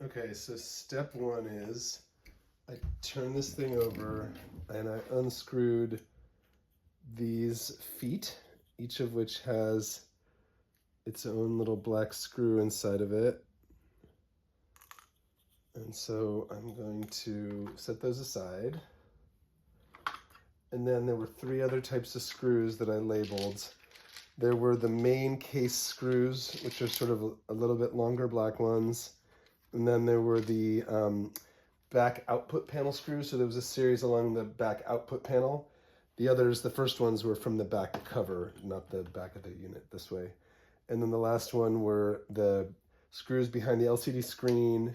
Okay, so step one is I turn this thing over and I unscrewed these feet, each of which has its own little black screw inside of it. And so I'm going to set those aside. And then there were three other types of screws that I labeled. There were the main case screws, which are sort of a little bit longer black ones. And then there were the back output panel screws. So there was a series along the back output panel. The others, the first ones were from the back cover, not the back of the unit this way. And then the last one were the screws behind the LCD screen,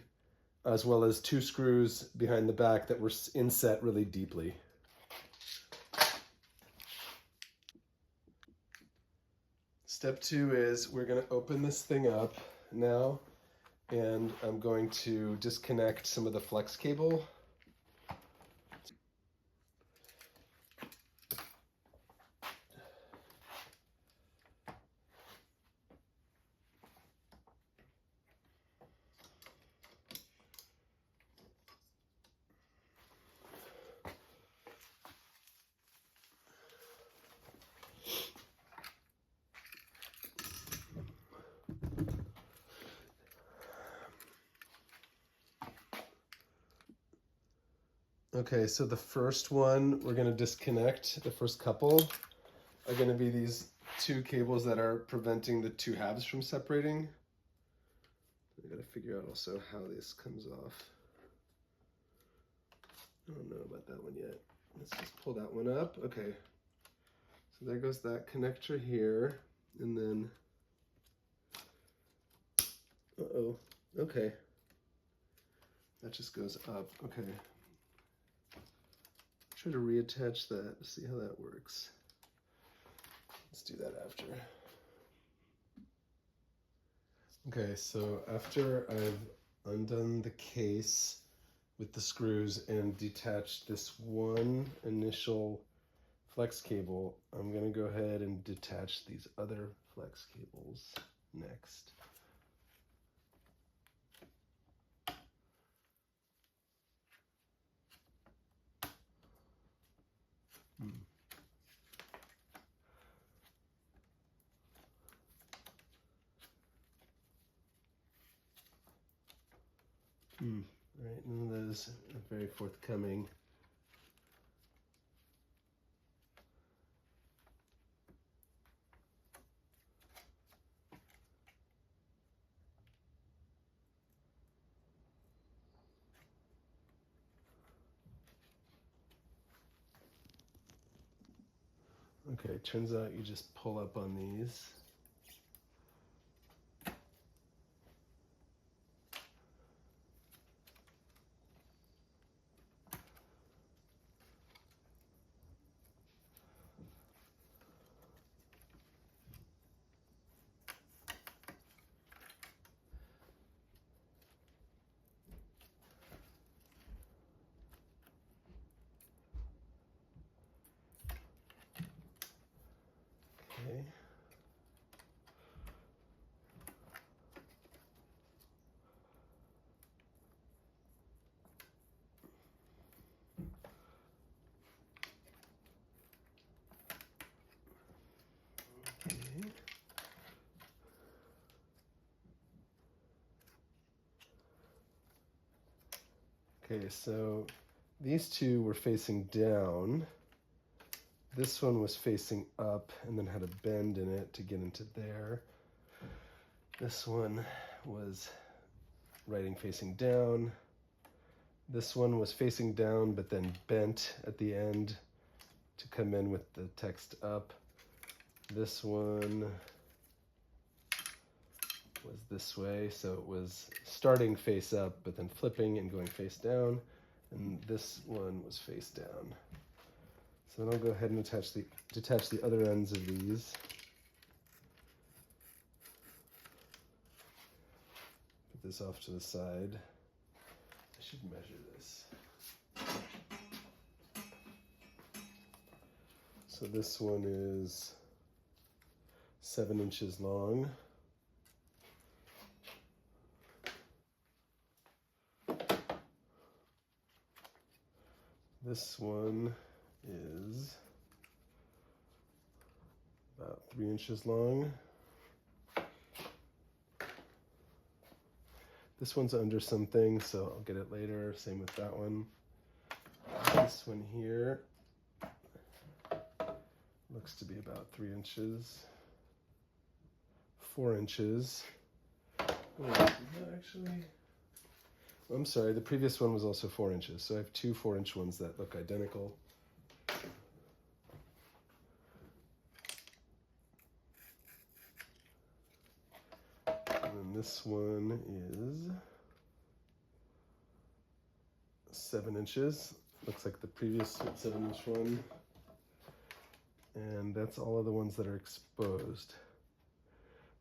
as well as two screws behind the back that were inset really deeply. Step two is we're going to open this thing up now, and I'm going to disconnect some of the flex cable. Okay, so the first one we're going to disconnect, the first couple are going to be these two cables that are preventing the two halves from separating. I got to figure out also how this comes off. I don't know about that one yet. Let's just pull that one up. Okay, so there goes that connector here, and then, okay. That just goes up, okay. Try to reattach that, see how that works. Let's do that after. Okay, so after I've undone the case with the screws and detached this one initial flex cable, I'm gonna go ahead and detach these other flex cables next. Right, none of those are very forthcoming. Okay, turns out you just pull up on these. Okay. Okay, so these two were facing down. This one was facing up and then had a bend in it to get into there. This one was writing facing down. This one was facing down but then bent at the end to come in with the text up. This one was this way, so it was starting face up but then flipping and going face down, and this one was face down. So then I'll go ahead and detach the other ends of these. Put this off to the side. I should measure this. So this one is 7 inches long. This one is about 3 inches long. This one's under something, so I'll get it later. Same with that one. This one here looks to be about 3 inches. 4 inches. Wait, is that actually? I'm sorry, the previous one was also 4 inches, so I have two 4-inch ones that look identical. And then this one is 7 inches. Looks like the previous 7-inch one. And that's all of the ones that are exposed.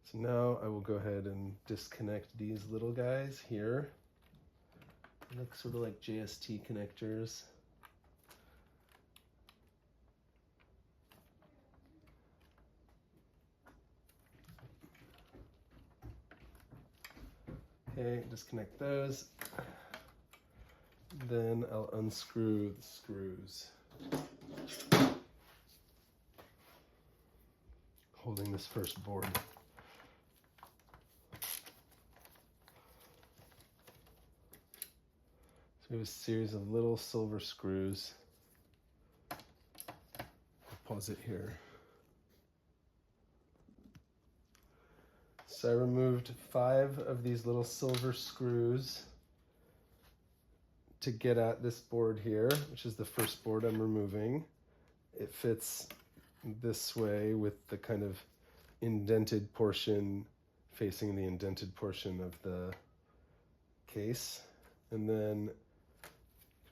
So now I will go ahead and disconnect these little guys here. They look sort of like JST connectors. Okay, disconnect those. Then I'll unscrew the screws. Holding this first board. So we have a series of little silver screws. I'll pause it here. So I removed 5 of these little silver screws to get at this board here, which is the first board I'm removing. It fits this way with the kind of indented portion facing the indented portion of the case. And then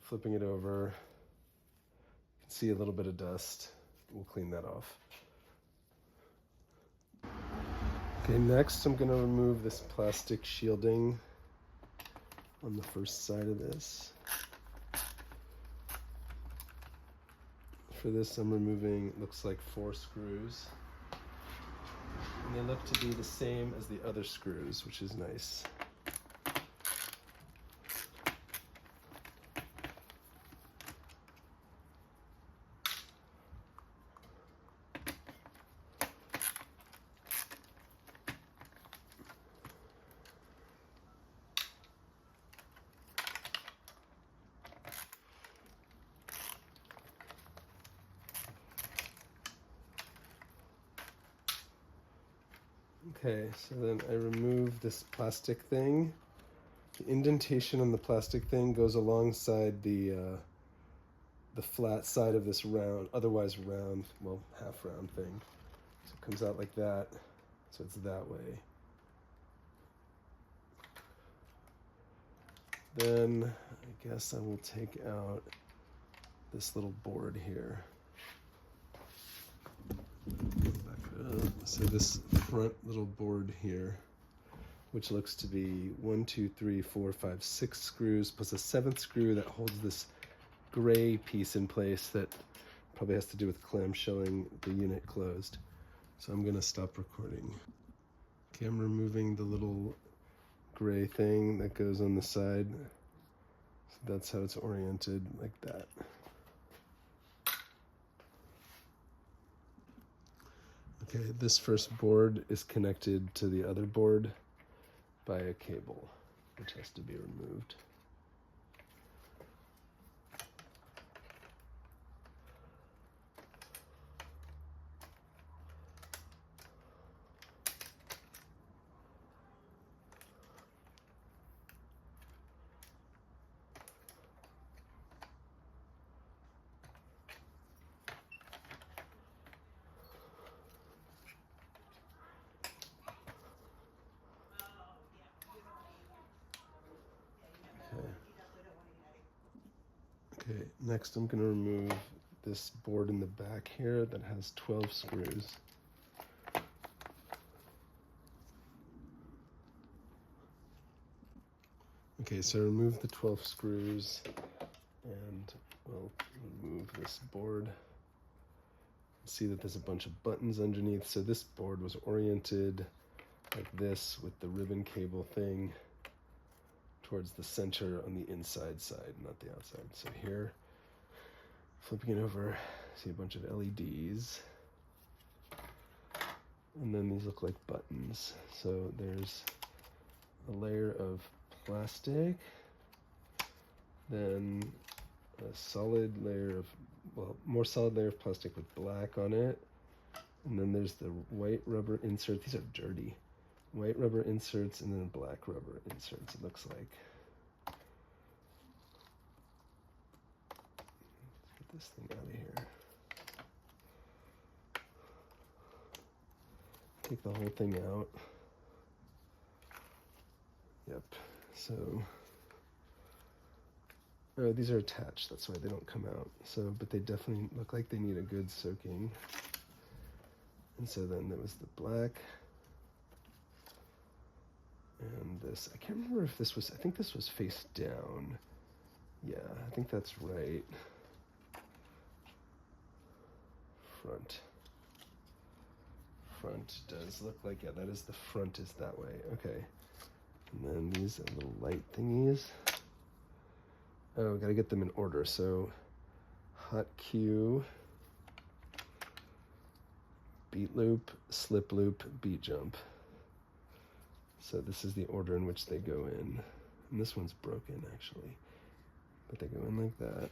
flipping it over, you can see a little bit of dust. We'll clean that off. Okay, next I'm going to remove this plastic shielding on the first side of this. For this I'm removing, looks like 4 screws. And they look to be the same as the other screws, which is nice. Okay, so then I remove this plastic thing. The indentation on the plastic thing goes alongside the flat side of this round, otherwise round, well, half round thing. So it comes out like that, so it's that way. Then I guess I will take out this little board here. So this front little board here, which looks to be 1, 2, 3, 4, 5, 6 screws, plus a 7th screw that holds this gray piece in place that probably has to do with clamshelling the unit closed. So I'm going to stop recording. Okay, I'm removing the little gray thing that goes on the side. So that's how it's oriented, like that. Okay, this first board is connected to the other board by a cable, which has to be removed. Okay, next I'm going to remove this board in the back here that has 12 screws. Okay, so remove the 12 screws and we'll remove this board. See that there's a bunch of buttons underneath. So this board was oriented like this with the ribbon cable thing towards the center on the inside side, not the outside. So here Flipping it over, see a bunch of LEDs. And then these look like buttons. So there's a layer of plastic, then a solid layer of, well, more solid layer of plastic with black on it. And then there's the white rubber insert. These are dirty. White rubber inserts and then black rubber inserts, it looks like. Let's get this thing out of here. Take the whole thing out. Yep, so, oh, these are attached, that's why they don't come out. So, but they definitely look like they need a good soaking. And so then there was the black. And this, I can't remember if this was, I think this was face down. Yeah, I think that's right. Front does look like, yeah, that is the front is that way. Okay. And then these little light thingies. Oh, gotta get them in order. So hot cue, beat loop, slip loop, beat jump. So this is the order in which they go in. And this one's broken actually, but they go in like that.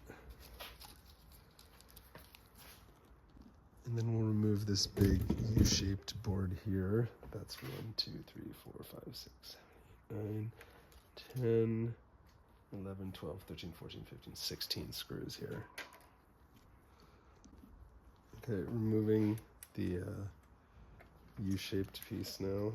And then we'll remove this big U-shaped board here. That's 1, 2, 3, 4, 5, 6, 7, 8, 9, 10, 11, 12, 13, 14, 15, 16 screws here. Okay, removing the U-shaped piece now.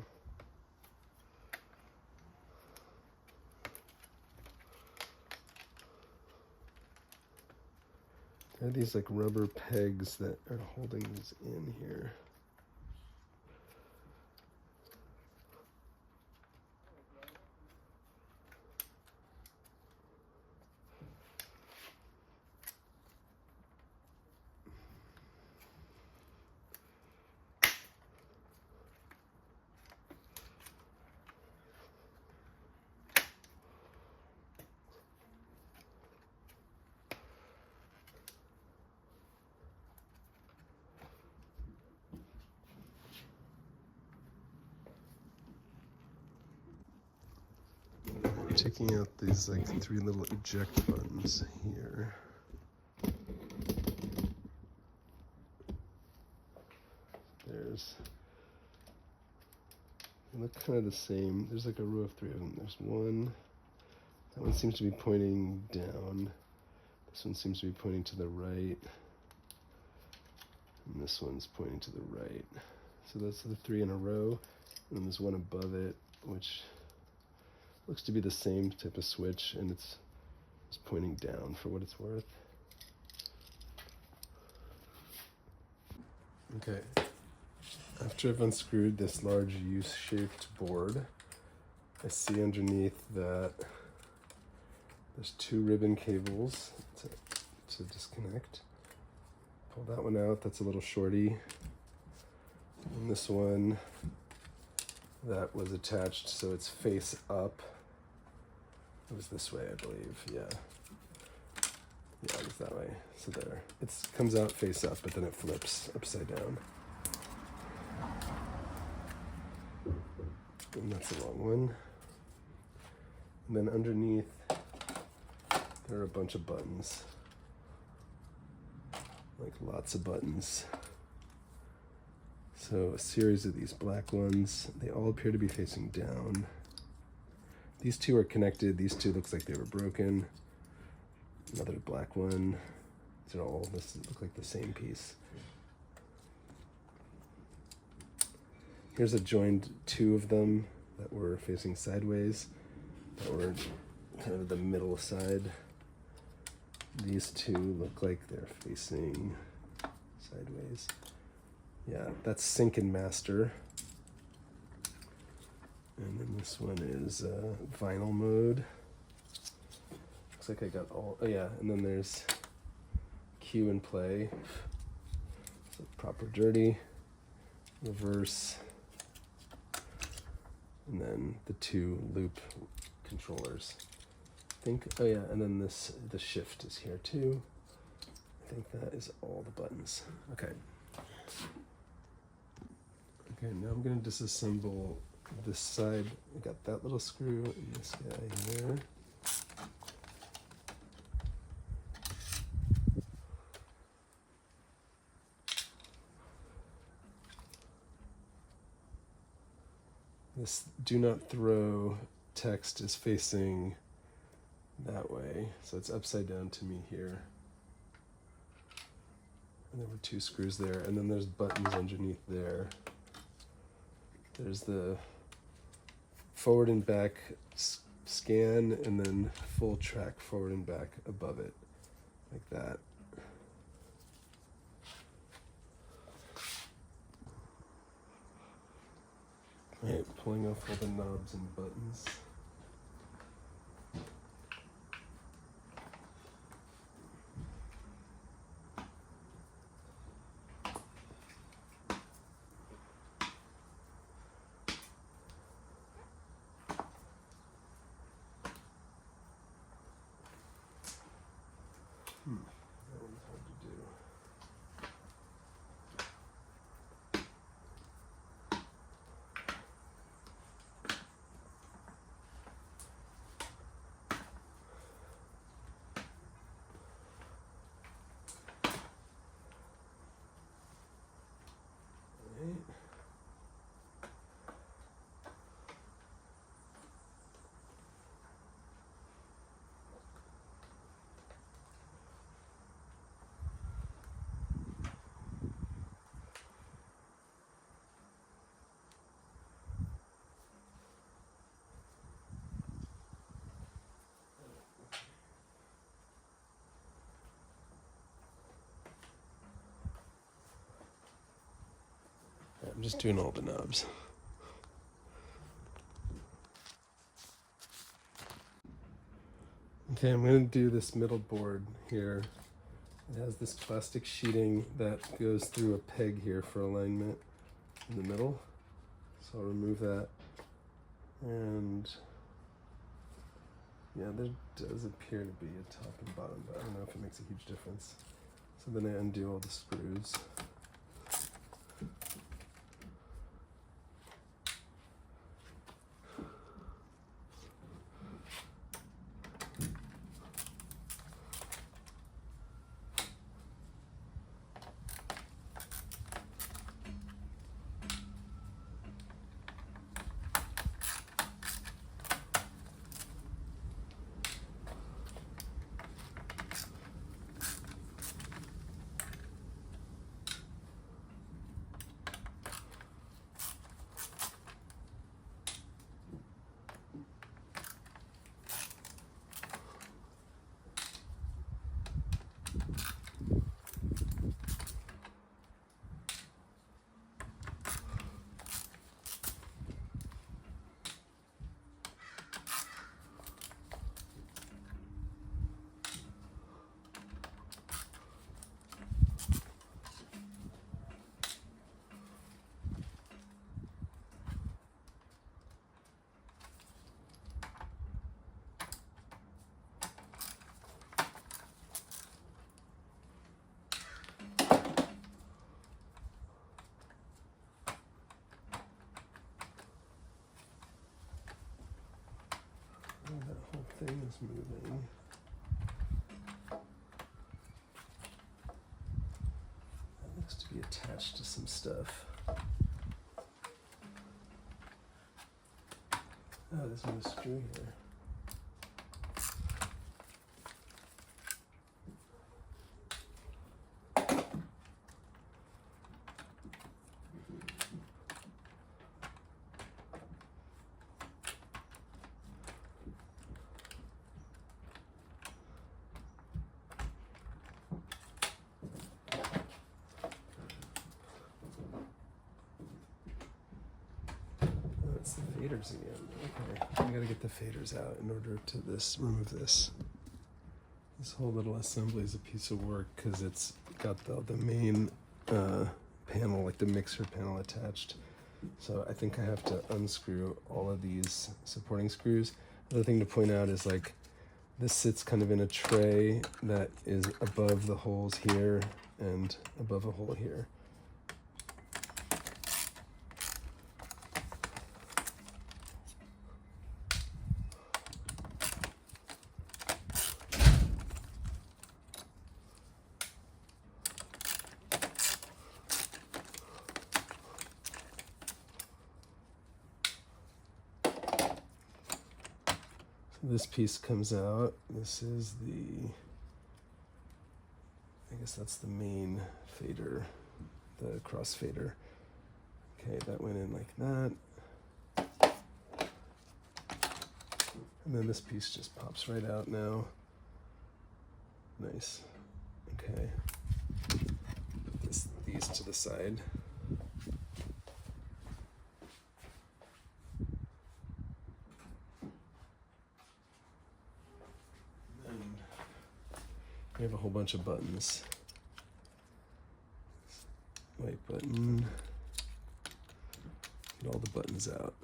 There are these like rubber pegs that are holding these in here. Taking out these like 3 little eject buttons here. They look kind of the same. There's like a row of 3 of them. There's one. That one seems to be pointing down. This one seems to be pointing to the right. And this one's pointing to the right. So that's the 3 in a row. And then there's one above it, which looks to be the same type of switch, and it's pointing down for what it's worth. Okay, after I've unscrewed this large U-shaped board, I see underneath that there's 2 ribbon cables to disconnect. Pull that one out, that's a little shorty. And this one, that was attached, so it's face up. It was this way, I believe, yeah. Yeah, it was that way, so there. It comes out face up, but then it flips upside down. And that's a long one. And then underneath, there are a bunch of buttons. Like lots of buttons. So a series of these black ones, they all appear to be facing down. These 2 are connected. These 2 looks like they were broken. Another black one. These are all, this look like the same piece. Here's a joined 2 of them that were facing sideways, that were kind of the middle side. These 2 look like they're facing sideways. Yeah, that's sync and master. And then this one is vinyl mode. Looks like I got all, oh yeah, and then there's cue and play. So proper dirty, reverse, and then the 2 loop controllers. I think, oh yeah, and then the shift is here too. think that is all the buttons. Okay. Okay, now I'm going to disassemble this side. I got that little screw and this guy here. This do not throw text is facing that way, so it's upside down to me here. And there were 2 screws there, and then there's buttons underneath there. There's the forward and back scan, and then full track forward and back above it, like that. Right, pulling off all the knobs and buttons. That one's hard to do. Right. I'm just doing all the knobs. Okay, I'm going to do this middle board here. It has this plastic sheeting that goes through a peg here for alignment in the middle. So I'll remove that. And yeah, there does appear to be a top and bottom, but I don't know if it makes a huge difference. So then I undo all the screws. That whole thing is moving. That looks to be attached to some stuff. Oh, there's no screw here. It's the faders again. Okay, I gotta get the faders out in order to remove this. This whole little assembly is a piece of work because it's got the main panel, like the mixer panel attached. So I think I have to unscrew all of these supporting screws. Another thing to point out is like This sits kind of in a tray that is above the holes here and above a hole here. This piece comes out. This is I guess that's the main fader, the crossfader. Okay, that went in like that. And then this piece just pops right out now. Nice. Okay. Put these to the side. We have a whole bunch of buttons. White button. Get all the buttons out.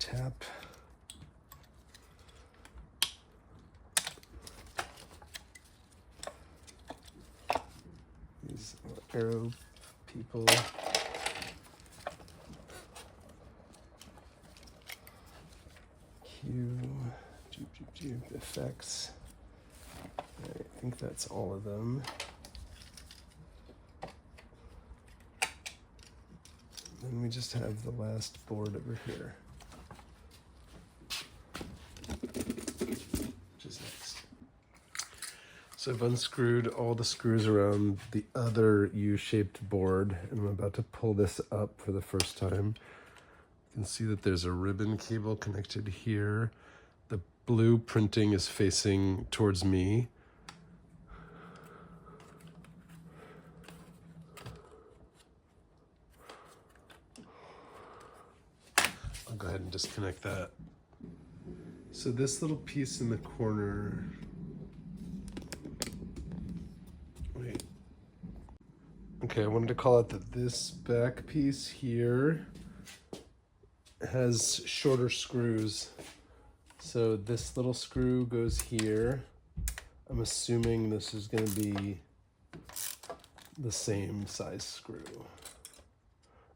Tap. These arrow people. Q. Effects. I think that's all of them. Then we just have the last board over here. Which is next. So I've unscrewed all the screws around the other U-shaped board, and I'm about to pull this up for the first time. You can see that there's a ribbon cable connected here. The blue printing is facing towards me. I'll go ahead and disconnect that. So this little piece in the corner, wait. Okay, I wanted to call out that this back piece here has shorter screws. So this little screw goes here. I'm assuming this is going to be the same size screw.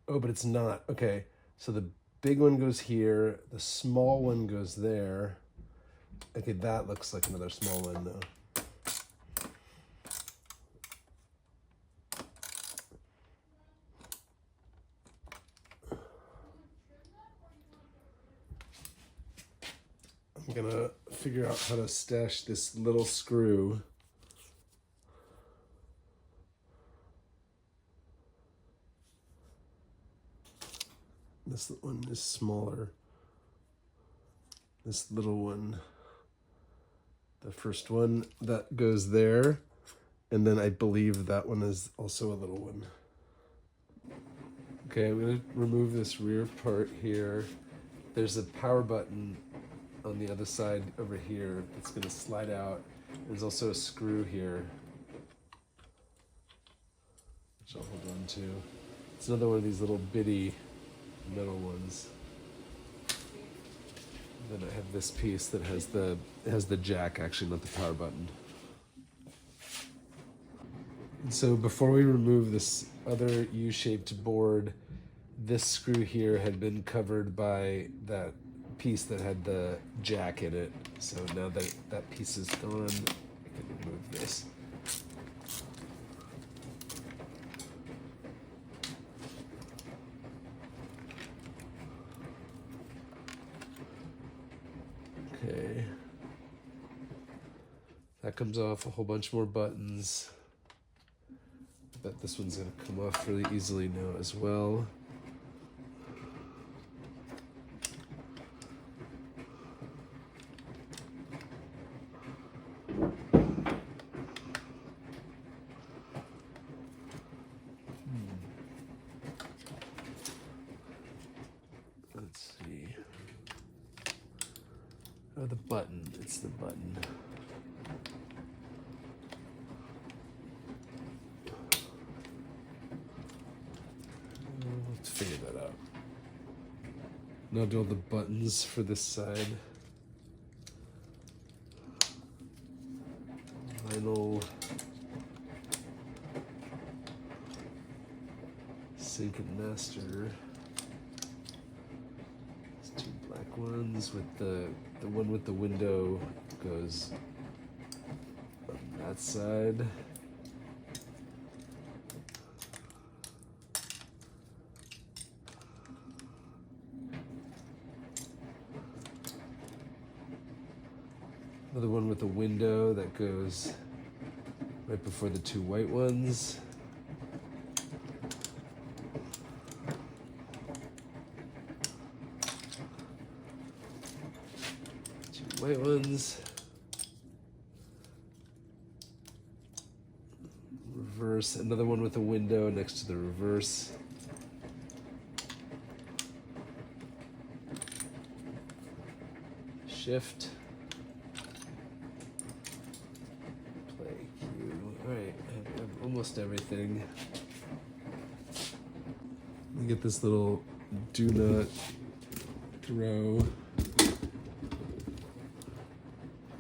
Oh, but it's not. Okay, so the big one goes here, the small one goes there. Okay, that looks like another small one though. I'm gonna figure out how to stash this little screw. This one is smaller. This little one, the first one, that goes there. And then I believe that one is also a little one. Okay, I'm gonna remove this rear part here. There's a power button on the other side over here. It's gonna slide out. There's also a screw here, which I'll hold on to. It's another one of these little bitty metal ones. Then I have this piece that has the jack, actually, not the power button. And so before we remove this other U-shaped board, this screw here had been covered by that piece that had the jack in it. So now that that piece is gone, I can remove this. Okay. That comes off. A whole bunch more buttons. I bet this one's gonna come off really easily now as well. Let's see. Oh, the button. It's the button. Let's figure that out. Now do all the buttons for this side. Final sink and master. There's two black ones with the one with the window goes on that side. Another one with a window that goes right before the two white ones. Two white ones. Reverse, another one with a window next to the reverse. Shift. Alright, I have almost everything. Let me get this little do not throw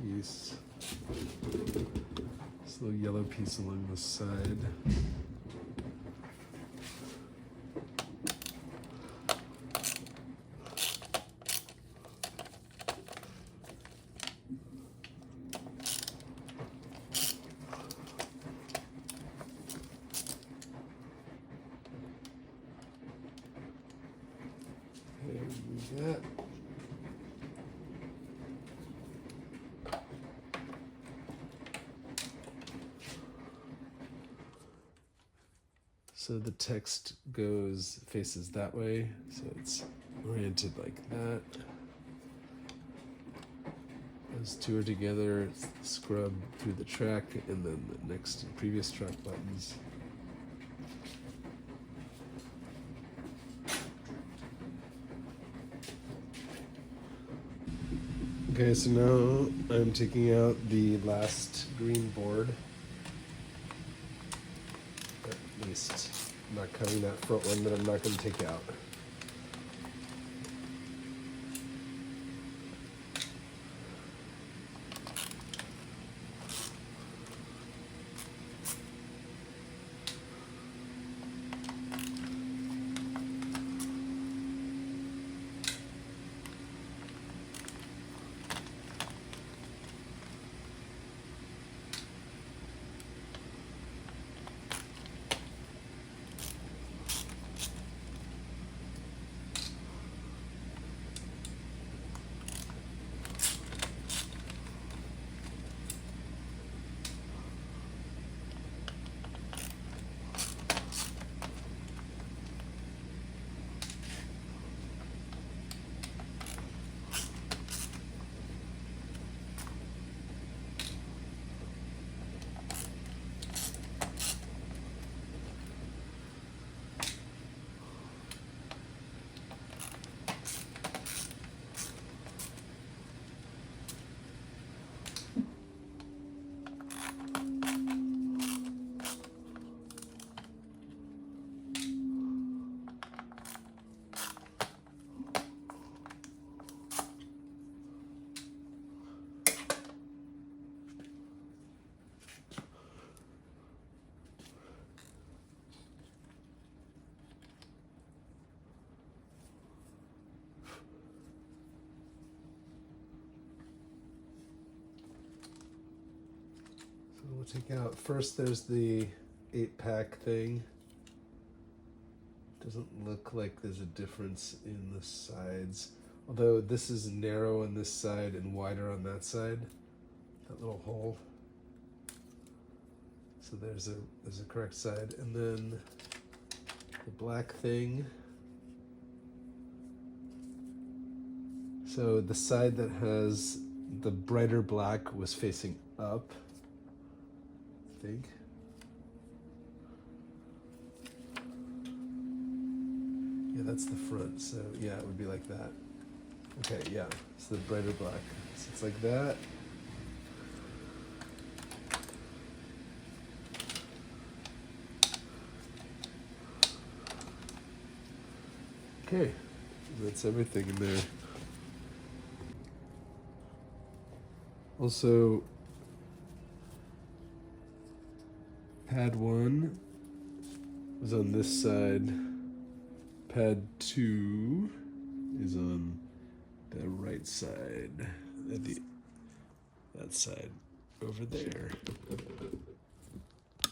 piece. This little yellow piece along the side. That. So the text faces that way, so it's oriented like that. Those two are together, scrub through the track, and then the next and previous track buttons. Okay, so now I'm taking out the last green board. At least I'm not cutting that front one that I'm not going to take out. We'll take out, first there's the 8-pack thing. Doesn't look like there's a difference in the sides. Although this is narrow on this side and wider on that side. That little hole. So there's a correct side. And then the black thing. So the side that has the brighter black was facing up. I think. Yeah, that's the front, so yeah, it would be like that. Okay, yeah, it's the brighter black. So it's like that. Okay, that's everything in there. Also, Pad 1 was on this side. Pad 2 is on the right side, that side over there.